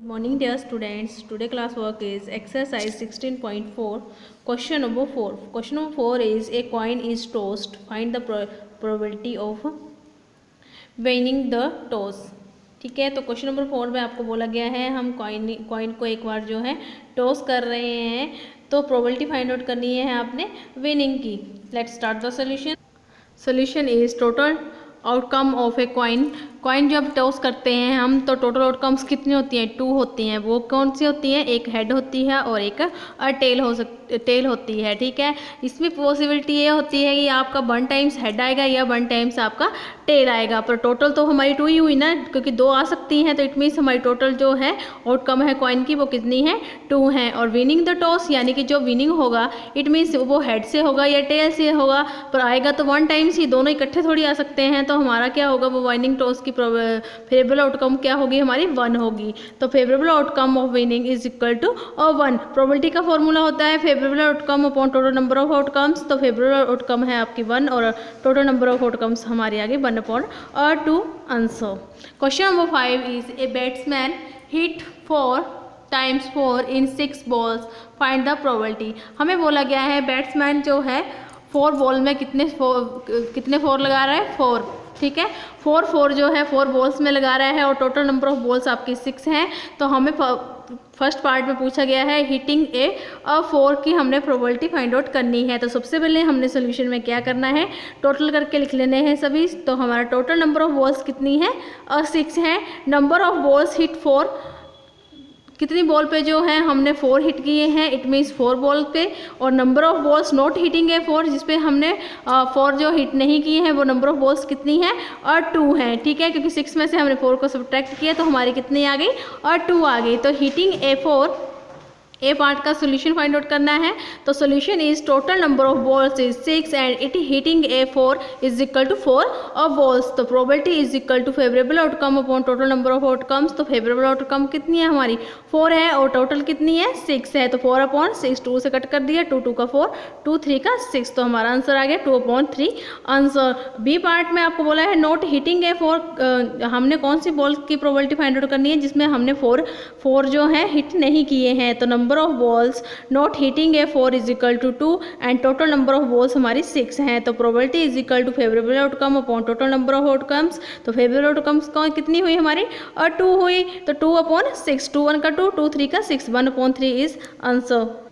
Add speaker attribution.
Speaker 1: Morning dear students, today class work is exercise 16.4, question number 4. Question number 4 is a coin is tossed, find the probability of winning the toss. ठीक है, तो question number 4 में आपको बोला गया है हम कॉइन को एक बार जो है टॉस कर रहे हैं तो प्रोबेबिलिटी फाइंड आउट करनी है आपने विनिंग की. Let's start the solution. Solution is total outcome of a coin जब टॉस करते हैं हम तो टोटल आउटकम्स कितनी होती हैं, 2 होती हैं. वो कौन सी होती हैं, एक हेड होती है और एक टेल होती है. ठीक है, इसमें पॉसिबिलिटी ये होती है कि आपका 1 टाइम्स हेड आएगा या 1 टाइम्स आपका टेल आएगा, पर टोटल तो हमारी 2 ही हुई ना, क्योंकि 2 आ सकती हैं, तो इट मीन्स हमारी टोटल जो है आउटकम है कॉइन की वो कितनी है, 2 है. और विनिंग द टॉस यानी कि जो विनिंग होगा इट मीन्स वो हेड से होगा या टेल से होगा, पर आएगा तो 1 टाइम्स ही, दोनों इकट्ठे थोड़ी आ सकते हैं. तो हमारा क्या होगा, वो विनिंग टॉस की फेवरेबल आउटकम क्या होगी, हमारी 1 होगी. तो favourable outcome of winning is equal to 1. Probability का फॉर्मूला होता है favourable outcome upon total number of outcomes. तो फेवरेबल आउटकम है आपकी 1 और टोटल नंबर ऑफ आउटकम्स हमारे आगे 1 upon 2 answer. Question number 5 is a batsman hit 4 times 4 in 6 balls, find the probability. हमें बोला गया है बैट्समैन जो है 4 बॉल में कितने 4 लगा रहा है, 4. ठीक है, 4 जो है 4 बॉल्स में लगा रहा है और टोटल नंबर ऑफ बॉल्स आपकी 6 हैं. तो हमें फर्स्ट पार्ट में पूछा गया है हिटिंग ए 4 की हमने प्रोबेबिलिटी फाइंड आउट करनी है. तो सबसे पहले हमने सोल्यूशन में क्या करना है, टोटल करके लिख लेने हैं सभी. तो हमारा टोटल नंबर ऑफ बॉल्स कितनी है, 6 है. नंबर ऑफ बॉल्स हिट 4, कितनी बॉल पे जो है हमने 4 हिट किए हैं, इट मीन्स 4 बॉल पे. और number of balls not hitting है 4, जिसपे हमने 4 जो हिट नहीं किए हैं वो नंबर ऑफ बॉल्स कितनी है, और 2 हैं. ठीक है, क्योंकि 6 में से हमने 4 को सब्ट्रैक्ट किया तो हमारी कितनी आ गई, और 2 आ गई. तो हिटिंग ए 4 ए पार्ट का सोल्यूशन फाइंड आउट करना है. तो solution is total number of balls is 6 and it hitting a 4 is equal to 4 of balls. तो probability is equal to favourable outcome upon total number of outcomes. तो favourable outcome कितनी है हमारी, 4 है और टोटल कितनी है, 6 है. तो 4 अपॉन 6, 2 से कट कर दिया, 2 2 का 4, 2 3 का 6. तो हमारा आंसर आ गया 2 अपॉन 3 आंसर. बी पार्ट में आपको बोला है नॉट हिटिंग ए 4, हमने कौन सी बॉल की प्रोबेबिलिटी फाइंड आउट करनी है जिसमें हमने 4 जो है हिट नहीं किए हैं. तो number of balls not hitting a 4 is equal to 2 and total number of balls हमारी 6 हैं. तो probability is equal to favourable outcome upon total number of outcomes. तो फेवरेबल आउटकम्स कितनी हुई हमारी, और 2 हुई. तो 2 अपॉन 6, 2 1 का 2, 2 3 का 6, 1 अपॉन 3 इज आंसर.